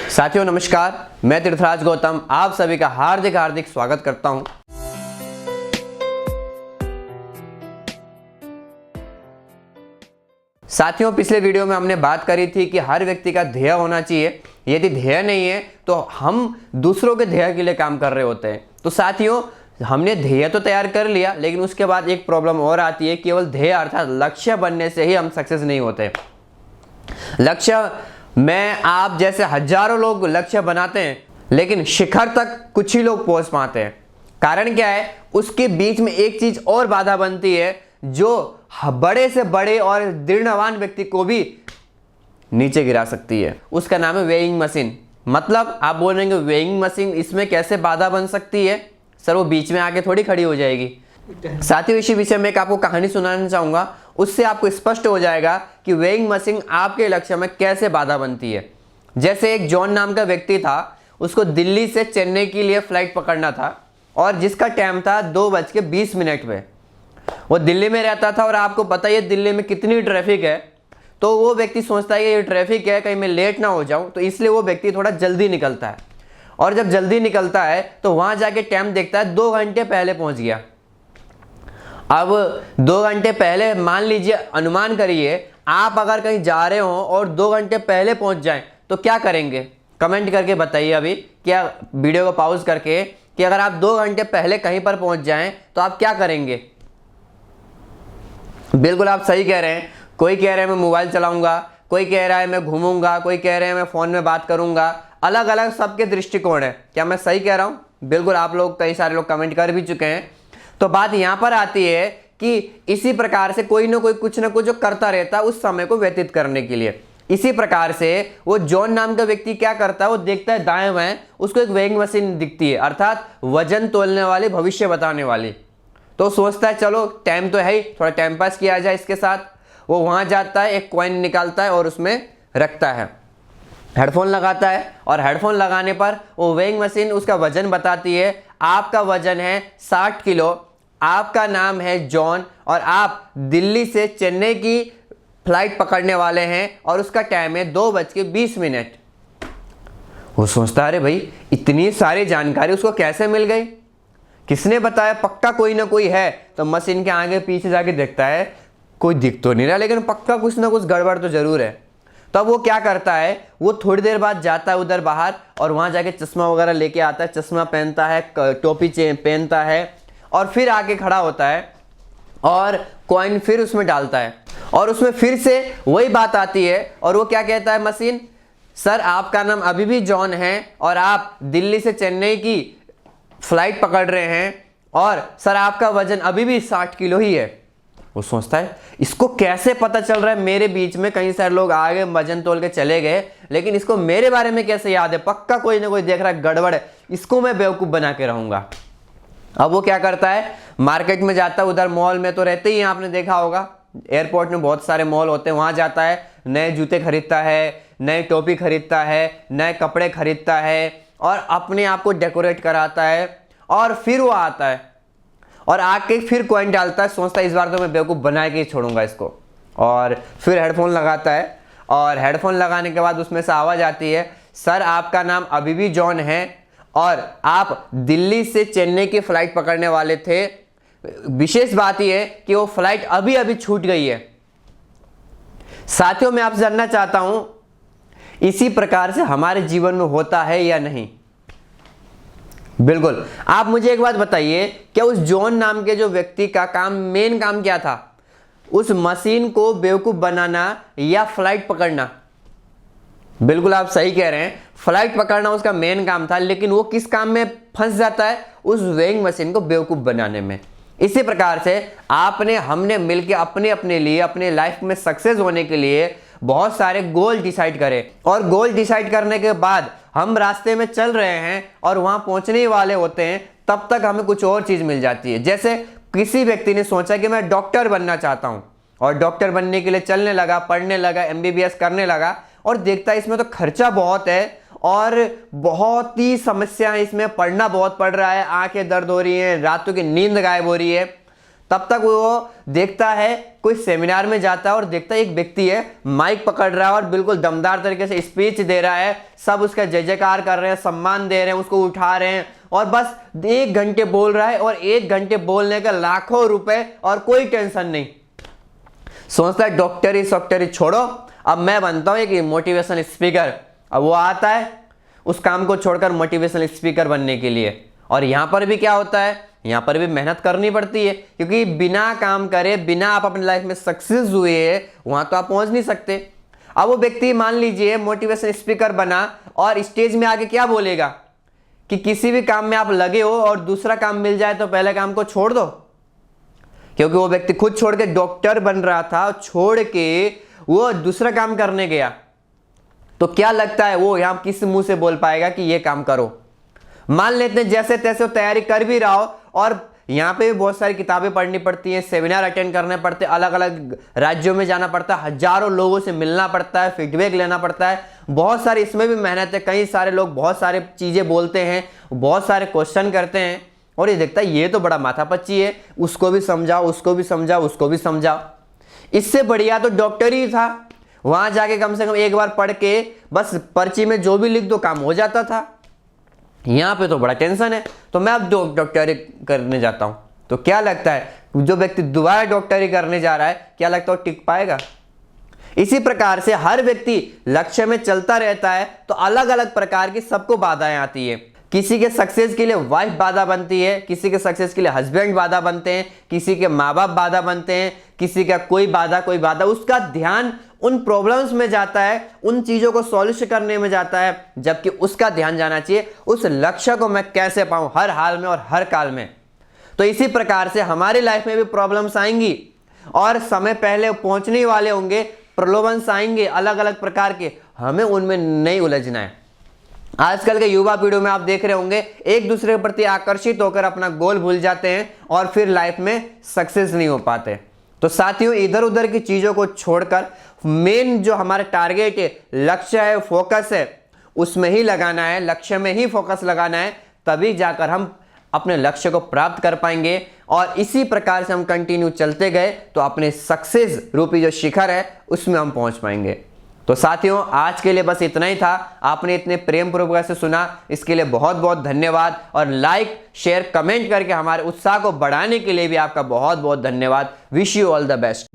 साथियों नमस्कार, मैं तीर्थराज गौतम आप सभी का हार्दिक हार्दिक स्वागत करता हूं। साथियों पिछले वीडियो में हमने बात करी थी कि हर व्यक्ति का ध्येय होना चाहिए। यदि ध्येय नहीं है तो हम दूसरों के ध्येय के लिए काम कर रहे होते हैं। तो साथियों हमने ध्येय तो तैयार कर लिया, लेकिन उसके बाद एक प्रॉब्लम और आती है। केवल ध्येय अर्थात लक्ष्य बनने से ही हम सक्सेस नहीं होते। लक्ष्य में आप जैसे हजारों लोग लक्ष्य बनाते हैं, लेकिन शिखर तक कुछ ही लोग पहुंच पाते हैं। कारण क्या है? उसके बीच में एक चीज और बाधा बनती है जो बड़े से बड़े और दृढ़वान व्यक्ति को भी नीचे गिरा सकती है। उसका नाम है वेइंग मशीन। मतलब आप बोलेंगे वेइंग मशीन इसमें कैसे बाधा बन सकती है? सर वो बीच में आके थोड़ी खड़ी हो जाएगी। साथियों इसी विषय में एक आपको कहानी सुनाना चाहूंगा, उससे आपको स्पष्ट हो जाएगा कि वेइंग मशीन आपके लक्ष्य में कैसे बाधा बनती है। जैसे एक जॉन नाम का व्यक्ति था, उसको दिल्ली से चेन्नई के लिए फ्लाइट पकड़ना था और जिसका टाइम था 2:20 पे। वो दिल्ली में रहता था और आपको पता है दिल्ली में कितनी ट्रैफिक है। तो वो व्यक्ति सोचता है कि ये ट्रैफिक है, कहीं मैं लेट ना हो जाऊं, तो इसलिए वो व्यक्ति थोड़ा जल्दी निकलता है। और जब जल्दी निकलता है तो वहां जाके टाइम देखता है 2 घंटे पहले पहुंच गया। अब 2 घंटे पहले मान लीजिए, अनुमान करिए आप अगर कहीं जा रहे हो और 2 घंटे पहले पहुंच जाएं तो क्या करेंगे? कमेंट करके बताइए अभी, क्या वीडियो को पॉज करके, कि अगर आप 2 घंटे पहले कहीं पर पहुंच जाएं तो आप क्या करेंगे? बिल्कुल आप सही कह रहे हैं। कोई कह रहा है मैं मोबाइल चलाऊंगा, कोई कह रहा है मैं घूमूंगा, कोई कह रहे हैं मैं फोन में बात करूंगा। अलग अलग सबके दृष्टिकोण है। क्या मैं सही कह रहा हूं? बिल्कुल आप लोग, कई सारे लोग कमेंट कर भी चुके हैं। तो बात यहां पर आती है कि इसी प्रकार से कोई ना कोई कुछ ना कुछ जो करता रहता है उस समय को व्यतीत करने के लिए। इसी प्रकार से वो जॉन नाम का व्यक्ति क्या करता है, वो देखता है दाएं बाएं, उसको एक वेइंग मशीन दिखती है, अर्थात वजन तोलने वाली, भविष्य बताने वाली। तो सोचता है चलो टाइम तो है ही, थोड़ा टाइम पास किया जाए इसके साथ। वो वहां जाता है, एक कॉइन निकालता है और उसमें रखता है, हेडफोन लगाता है और हेडफोन लगाने पर वो वेइंग मशीन उसका वजन बताती है। आपका वजन है 60 किलो, आपका नाम है जॉन और आप दिल्ली से चेन्नई की फ्लाइट पकड़ने वाले हैं और उसका टाइम है 2:20। वो सोचता है अरे भाई इतनी सारी जानकारी उसको कैसे मिल गई, किसने बताया? पक्का कोई ना कोई है। तो मशीन के आगे पीछे जाके देखता है कोई दिख तो नहीं रहा, लेकिन पक्का कुछ ना कुछ गड़बड़ तो जरूर है। तब वो क्या करता है, वो थोड़ी देर बाद जाता है उधर बाहर और वहां जाके चश्मा वगैरह लेके आता है, चश्मा पहनता है, टोपी पहनता है और फिर आके खड़ा होता है और कॉइन फिर उसमें डालता है और उसमें फिर से वही बात आती है। और वो क्या कहता है मशीन, सर आपका नाम अभी भी जॉन है और आप दिल्ली से चेन्नई की फ्लाइट पकड़ रहे हैं और सर आपका वजन अभी भी 60 किलो ही है। वो सोचता है इसको कैसे पता चल रहा है? मेरे बीच में कई सारे लोग आगे वजन तोल के चले गए, लेकिन इसको मेरे बारे में कैसे याद है? पक्का कोई ना कोई देख रहा है गड़बड़ है, इसको मैं बेवकूफ बना के रहूंगा। अब वो क्या करता है, मार्केट में जाता है, उधर मॉल में तो रहते ही हैं, आपने देखा होगा एयरपोर्ट में बहुत सारे मॉल होते हैं, वहां जाता है, नए जूते खरीदता है, नई टोपी खरीदता है, नए कपड़े खरीदता है और अपने आप को डेकोरेट कराता है। और फिर वो आता है और आके फिर कॉइन डालता है, सोचता है इस बार तो मैं बेवकूफ़ बना के ही छोड़ूंगा इसको। और फिर हेडफोन लगाता है और हेडफोन लगाने के बाद उसमें से आवाज़ आती है, सर आपका नाम अभी भी जॉन है और आप दिल्ली से चेन्नई की फ्लाइट पकड़ने वाले थे। विशेष बात यह है कि वो फ्लाइट अभी अभी छूट गई है। साथियों मैं आपसे जानना चाहता हूं, इसी प्रकार से हमारे जीवन में होता है या नहीं? बिल्कुल। आप मुझे एक बात बताइए, क्या उस जॉन नाम के जो व्यक्ति का काम, मेन काम क्या था? उस मशीन को बेवकूफ बनाना या फ्लाइट पकड़ना? बिल्कुल आप सही कह रहे हैं, फ्लाइट पकड़ना उसका मेन काम था, लेकिन वो किस काम में फंस जाता है? उस वेइंग मशीन को बेवकूफ बनाने में। इसी प्रकार से आपने, हमने मिलकर अपने अपने लिए, अपने लाइफ में सक्सेस होने के लिए बहुत सारे गोल डिसाइड करे और गोल डिसाइड करने के बाद हम रास्ते में चल रहे हैं और वहां पहुंचने वाले होते हैं, तब तक हमें कुछ और चीज मिल जाती है। जैसे किसी व्यक्ति ने सोचा कि मैं डॉक्टर बनना चाहता हूं और डॉक्टर बनने के लिए चलने लगा, पढ़ने लगा, MBBS करने लगा और देखता है इसमें तो खर्चा बहुत है और बहुत ही समस्याएं, इसमें पढ़ना बहुत पड़ रहा है, आंखें दर्द हो रही हैं, रातों की नींद गायब हो रही है। तब तक वो देखता है, कोई सेमिनार में जाता है और देखता है एक व्यक्ति है, माइक पकड़ रहा है और बिल्कुल दमदार तरीके से स्पीच दे रहा है, सब उसका जय जयकार कर रहे हैं, सम्मान दे रहे हैं, उसको उठा रहे हैं और बस 1 घंटे बोल रहा है और 1 घंटे बोलने का लाखों रुपए और कोई टेंशन नहीं। सोचता है डॉक्टरी छोड़ो, अब मैं बनता हूं एक मोटिवेशनल स्पीकर। अब वो आता है उस काम को छोड़कर मोटिवेशनल स्पीकर बनने के लिए। और यहां पर भी क्या होता है, यहां पर भी मेहनत करनी पड़ती है, क्योंकि बिना काम करे, बिना आप अपनी लाइफ में सक्सेस हुए वहां तो आप पहुंच नहीं सकते। अब वो व्यक्ति मान लीजिए मोटिवेशनल स्पीकर बना और स्टेज में आके क्या बोलेगा कि किसी भी काम में आप लगे हो और दूसरा काम मिल जाए तो पहले काम को छोड़ दो। क्योंकि वो व्यक्ति खुद छोड़ के डॉक्टर बन रहा था, छोड़ के वो दूसरा काम करने गया, तो क्या लगता है वो यहां किस मुंह से बोल पाएगा कि ये काम करो। मान लेते हैं जैसे तैसे वो तैयारी कर भी रहा हो और यहाँ पे भी बहुत सारी किताबें पढ़नी पड़ती हैं, सेमिनार अटेंड करने पड़ते हैं, अलग अलग राज्यों में जाना पड़ता है, हजारों लोगों से मिलना पड़ता है, फीडबैक लेना पड़ता है, बहुत सारी इसमें भी मेहनत है। कई सारे लोग बहुत सारे चीज़ें बोलते हैं, बहुत सारे क्वेश्चन करते हैं और ये देखता है ये तो बड़ा माथापच्ची है, उसको भी समझाओ, उसको भी समझाओ, उसको भी समझाओ। इससे बढ़िया तो डॉक्टर ही था, वहां जाके कम से कम एक बार पढ़ के बस पर्ची में जो भी लिख दो काम हो जाता था। यहां पे तो बड़ा टेंशन है, तो मैं अब डॉक्टरी करने जाता हूं। तो क्या लगता है जो व्यक्ति दोबारा डॉक्टरी करने जा रहा है, क्या लगता है वो टिक पाएगा? इसी प्रकार से हर व्यक्ति लक्ष्य में चलता रहता है तो अलग अलग प्रकार की सबको बाधाएं आती है। किसी के सक्सेस के लिए वाइफ बाधा बनती है, किसी के सक्सेस के लिए हस्बैंड बाधा बनते हैं, किसी के माँ बाप बाधा बनते हैं, किसी का कोई बाधा, उसका ध्यान उन प्रॉब्लम्स में जाता है, उन चीजों को सॉल्व करने में जाता है, जबकि उसका ध्यान जाना चाहिए उस लक्ष्य को मैं कैसे पाऊं हर हाल में और हर काल में। तो इसी प्रकार से हमारी लाइफ में भी प्रॉब्लम्स आएंगी और समय पहले पहुंचने वाले होंगे, प्रलोभन आएंगे अलग अलग प्रकार के, हमें उनमें नहीं उलझना है। आजकल के युवा पीढ़ी में आप देख रहे होंगे एक दूसरे के प्रति आकर्षित होकर अपना गोल भूल जाते हैं और फिर लाइफ में सक्सेस नहीं हो पाते। तो साथियों, इधर उधर की चीजों को छोड़कर मेन जो हमारा टारगेट है, लक्ष्य है, फोकस है, उसमें ही लगाना है, लक्ष्य में ही फोकस लगाना है, तभी जाकर हम अपने लक्ष्य को प्राप्त कर पाएंगे। और इसी प्रकार से हम कंटिन्यू चलते गए तो अपने सक्सेस रूपी जो शिखर है उसमें हम पहुंच पाएंगे। तो साथियों, आज के लिए बस इतना ही था। आपने इतने प्रेम पूर्वक से सुना, इसके लिए बहुत बहुत धन्यवाद। और लाइक, शेयर, कमेंट करके हमारे उत्साह को बढ़ाने के लिए भी आपका बहुत बहुत धन्यवाद। Wish you all the best.